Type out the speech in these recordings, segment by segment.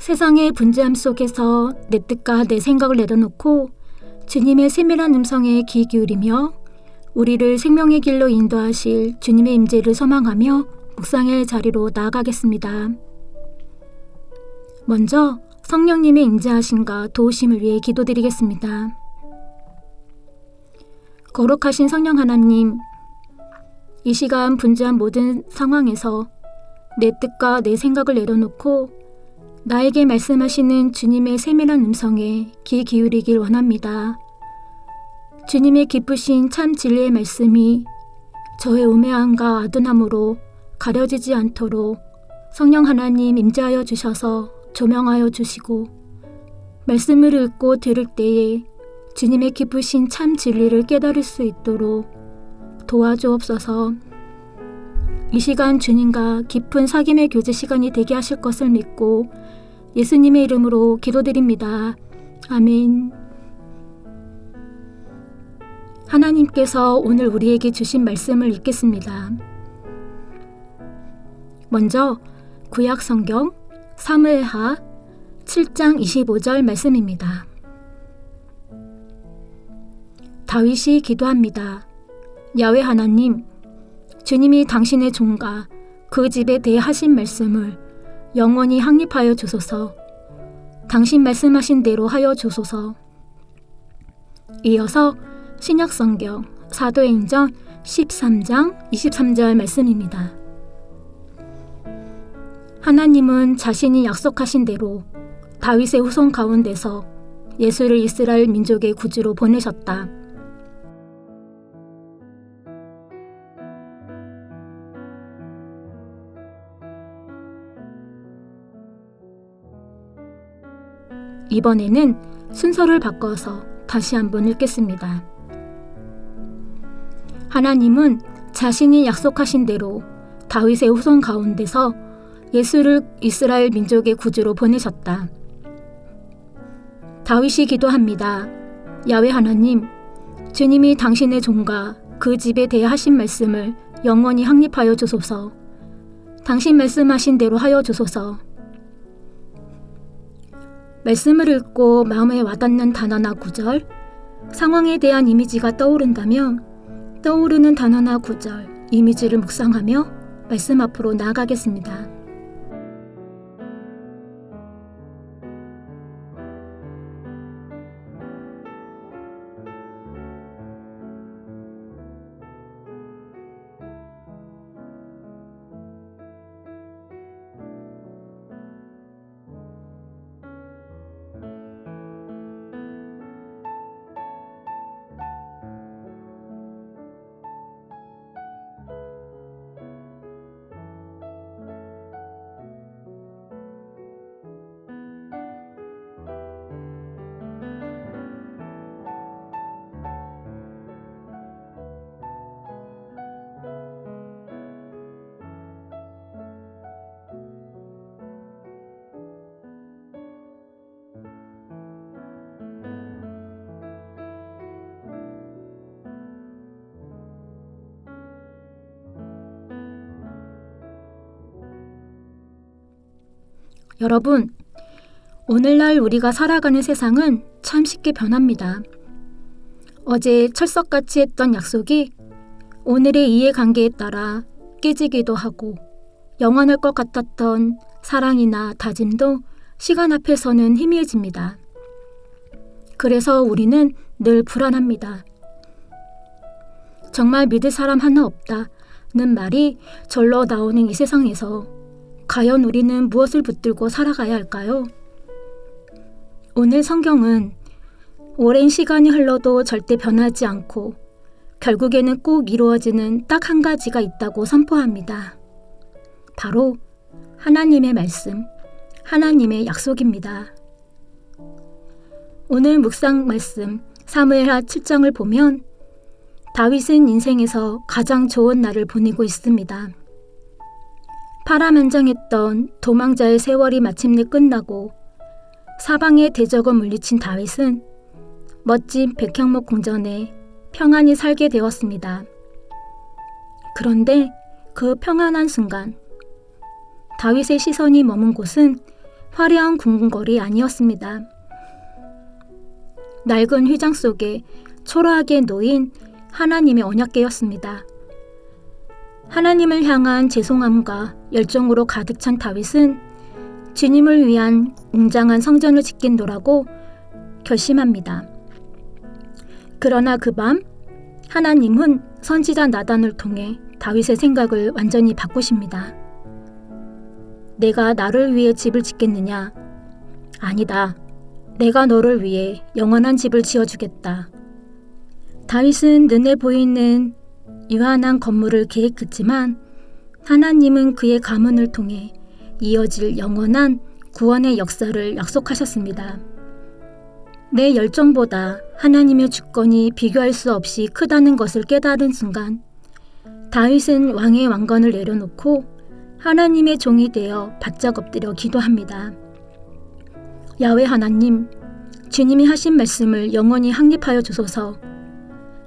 세상의 분주함 속에서 내 뜻과 내 생각을 내려놓고 주님의 세밀한 음성에 귀 기울이며 우리를 생명의 길로 인도하실 주님의 임재를 소망하며 묵상의 자리로 나아가겠습니다. 먼저 성령님의 임재하심과 도우심을 위해 기도드리겠습니다. 거룩하신 성령 하나님, 이 시간 분주한 모든 상황에서 내 뜻과 내 생각을 내려놓고 나에게 말씀하시는 주님의 세밀한 음성에 귀 기울이길 원합니다. 주님의 기쁘신 참 진리의 말씀이 저의 우매함과 아둔함으로 가려지지 않도록 성령 하나님 임재하여 주셔서 조명하여 주시고 말씀을 읽고 들을 때에 주님의 기쁘신 참 진리를 깨달을 수 있도록 도와주옵소서. 이 시간 주님과 깊은 사귐의 교제 시간이 되게 하실 것을 믿고 예수님의 이름으로 기도드립니다. 아멘. 하나님께서 오늘 우리에게 주신 말씀을 읽겠습니다. 먼저 구약 성경 사무엘하 7장 25절 말씀입니다. 다윗이 기도합니다. 야훼 하나님, 주님이 당신의 종과 그 집에 대해 하신 말씀을 영원히 확립하여 주소서. 당신 말씀하신 대로 하여 주소서. 이어서 신약성경 사도행전 13장 23절 말씀입니다. 하나님은 자신이 약속하신 대로 다윗의 후손 가운데서 예수를 이스라엘 민족의 구주로 보내셨다. 이번에는 순서를 바꿔서 다시 한번 읽겠습니다. 하나님은 자신이 약속하신 대로 다윗의 후손 가운데서 예수를 이스라엘 민족의 구주로 보내셨다. 다윗이 기도합니다. 야훼 하나님, 주님이 당신의 종과 그 집에 대해 하신 말씀을 영원히 확립하여 주소서. 당신 말씀하신 대로 하여 주소서. 말씀을 읽고 마음에 와닿는 단어나 구절, 상황에 대한 이미지가 떠오른다면 떠오르는 단어나 구절, 이미지를 묵상하며 말씀 앞으로 나아가겠습니다. 여러분, 오늘날 우리가 살아가는 세상은 참 쉽게 변합니다. 어제 철석같이 했던 약속이 오늘의 이해관계에 따라 깨지기도 하고 영원할 것 같았던 사랑이나 다짐도 시간 앞에서는 희미해집니다. 그래서 우리는 늘 불안합니다. 정말 믿을 사람 하나 없다는 말이 절로 나오는 이 세상에서 과연 우리는 무엇을 붙들고 살아가야 할까요? 오늘 성경은 오랜 시간이 흘러도 절대 변하지 않고 결국에는 꼭 이루어지는 딱 한 가지가 있다고 선포합니다. 바로 하나님의 말씀, 하나님의 약속입니다. 오늘 묵상 말씀 사무엘하 7장을 보면 다윗은 인생에서 가장 좋은 날을 보내고 있습니다. 파란만장했던 도망자의 세월이 마침내 끝나고 사방의 대적을 물리친 다윗은 멋진 백향목 궁전에 평안히 살게 되었습니다. 그런데 그 평안한 순간 다윗의 시선이 머문 곳은 화려한 궁궐이 아니었습니다. 낡은 휘장 속에 초라하게 놓인 하나님의 언약궤였습니다. 하나님을 향한 죄송함과 열정으로 가득 찬 다윗은 주님을 위한 웅장한 성전을 짓겠노라고 결심합니다. 그러나 그 밤 하나님은 선지자 나단을 통해 다윗의 생각을 완전히 바꾸십니다. 내가 나를 위해 집을 짓겠느냐? 아니다. 내가 너를 위해 영원한 집을 지어주겠다. 다윗은 눈에 보이는 유한한 건물을 계획했지만 하나님은 그의 가문을 통해 이어질 영원한 구원의 역사를 약속하셨습니다. 내 열정보다 하나님의 주권이 비교할 수 없이 크다는 것을 깨달은 순간 다윗은 왕의 왕관을 내려놓고 하나님의 종이 되어 바짝 엎드려 기도합니다. 야훼 하나님, 주님이 하신 말씀을 영원히 확립하여 주소서.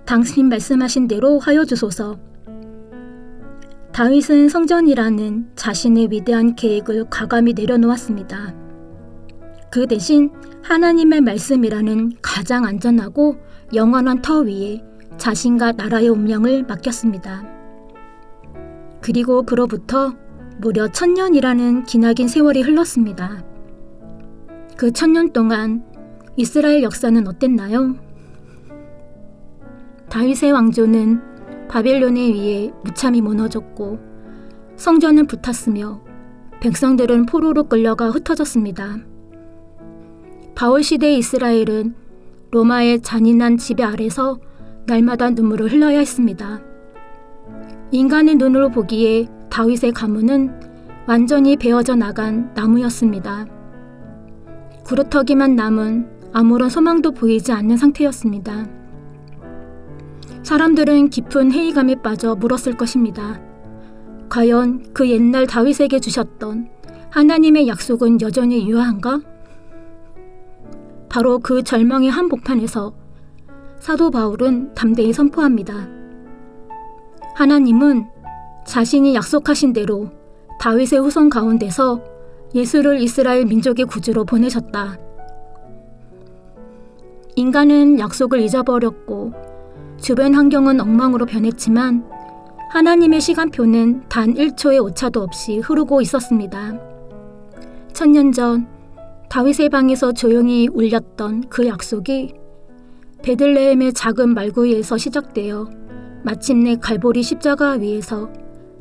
당신 말씀하신 대로 하여 주소서. 다윗은 성전이라는 자신의 위대한 계획을 과감히 내려놓았습니다. 그 대신 하나님의 말씀이라는 가장 안전하고 영원한 터 위에 자신과 나라의 운명을 맡겼습니다. 그리고 그로부터 무려 1000년이라는 기나긴 세월이 흘렀습니다. 그 1000년 동안 이스라엘 역사는 어땠나요? 다윗의 왕조는 바벨론에 의해 무참히 무너졌고 성전은 불탔으며 백성들은 포로로 끌려가 흩어졌습니다. 바울 시대의 이스라엘은 로마의 잔인한 지배 아래서 날마다 눈물을 흘려야 했습니다. 인간의 눈으로 보기에 다윗의 가문은 완전히 베어져 나간 나무였습니다. 구루터기만 남은 아무런 소망도 보이지 않는 상태였습니다. 사람들은 깊은 회의감에 빠져 물었을 것입니다. 과연 그 옛날 다윗에게 주셨던 하나님의 약속은 여전히 유효한가? 바로 그 절망의 한복판에서 사도 바울은 담대히 선포합니다. 하나님은 자신이 약속하신 대로 다윗의 후손 가운데서 예수를 이스라엘 민족의 구주로 보내셨다. 인간은 약속을 잊어버렸고 주변 환경은 엉망으로 변했지만 하나님의 시간표는 단 1초의 오차도 없이 흐르고 있었습니다. 1000년 전 다윗의 방에서 조용히 울렸던 그 약속이 베들레헴의 작은 말구이에서 시작되어 마침내 갈보리 십자가 위에서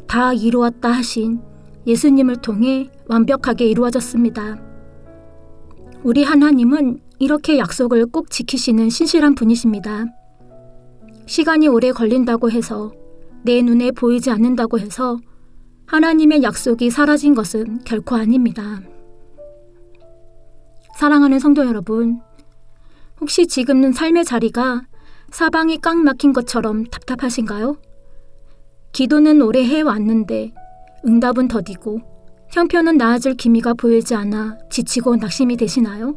다 이루었다 하신 예수님을 통해 완벽하게 이루어졌습니다. 우리 하나님은 이렇게 약속을 꼭 지키시는 신실한 분이십니다. 시간이 오래 걸린다고 해서 내 눈에 보이지 않는다고 해서 하나님의 약속이 사라진 것은 결코 아닙니다. 사랑하는 성도 여러분, 혹시 지금은 삶의 자리가 사방이 꽉 막힌 것처럼 답답하신가요? 기도는 오래 해왔는데 응답은 더디고 형편은 나아질 기미가 보이지 않아 지치고 낙심이 되시나요?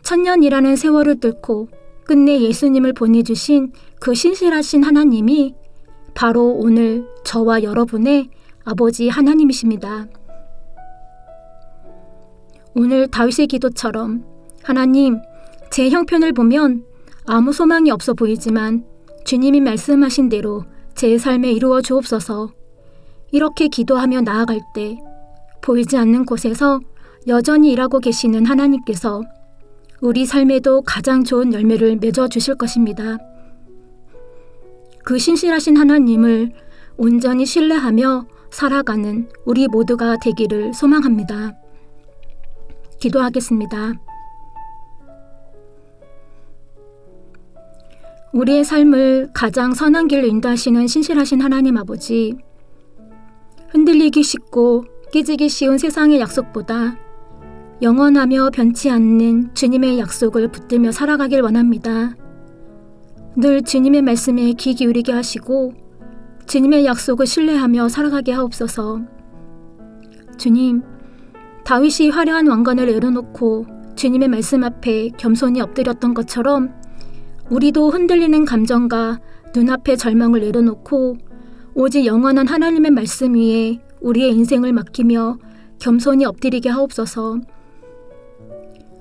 1000년이라는 세월을 뚫고 끝내 예수님을 보내주신 그 신실하신 하나님이 바로 오늘 저와 여러분의 아버지 하나님이십니다. 오늘 다윗의 기도처럼 하나님, 제 형편을 보면 아무 소망이 없어 보이지만 주님이 말씀하신 대로 제 삶에 이루어 주옵소서. 이렇게 기도하며 나아갈 때 보이지 않는 곳에서 여전히 일하고 계시는 하나님께서 우리 삶에도 가장 좋은 열매를 맺어 주실 것입니다. 그 신실하신 하나님을 온전히 신뢰하며 살아가는 우리 모두가 되기를 소망합니다. 기도하겠습니다. 우리의 삶을 가장 선한 길로 인도하시는 신실하신 하나님 아버지, 흔들리기 쉽고 깨지기 쉬운 세상의 약속보다 영원하며 변치 않는 주님의 약속을 붙들며 살아가길 원합니다. 늘 주님의 말씀에 귀 기울이게 하시고 주님의 약속을 신뢰하며 살아가게 하옵소서. 주님, 다윗이 화려한 왕관을 내려놓고 주님의 말씀 앞에 겸손히 엎드렸던 것처럼 우리도 흔들리는 감정과 눈앞의 절망을 내려놓고 오직 영원한 하나님의 말씀 위에 우리의 인생을 맡기며 겸손히 엎드리게 하옵소서.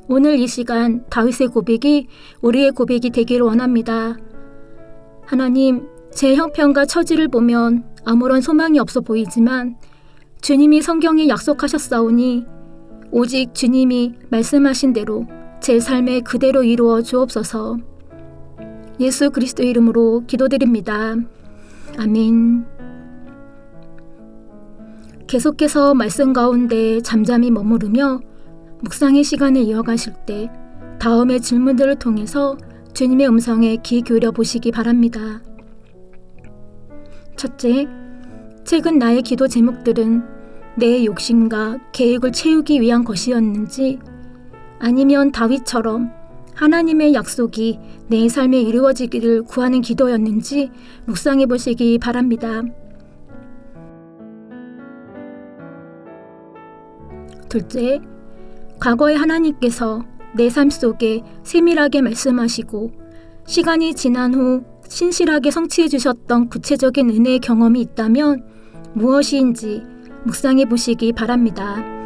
오늘 이 시간 다윗의 고백이 우리의 고백이 되기를 원합니다. 하나님, 제 형편과 처지를 보면 아무런 소망이 없어 보이지만 주님이 성경에 약속하셨사오니 오직 주님이 말씀하신 대로 제 삶에 그대로 이루어 주옵소서. 예수 그리스도의 이름으로 기도드립니다. 아멘. 계속해서 말씀 가운데 잠잠히 머무르며 묵상의 시간을 이어가실 때 다음의 질문들을 통해서 주님의 음성에 귀 기울여 보시기 바랍니다. 첫째, 최근 나의 기도 제목들은 내 욕심과 계획을 채우기 위한 것이었는지 아니면 다윗처럼 하나님의 약속이 내 삶에 이루어지기를 구하는 기도였는지 묵상해 보시기 바랍니다. 둘째, 과거에 하나님께서 내 삶 속에 세밀하게 말씀하시고 시간이 지난 후 신실하게 성취해 주셨던 구체적인 은혜의 경험이 있다면 무엇인지 묵상해 보시기 바랍니다.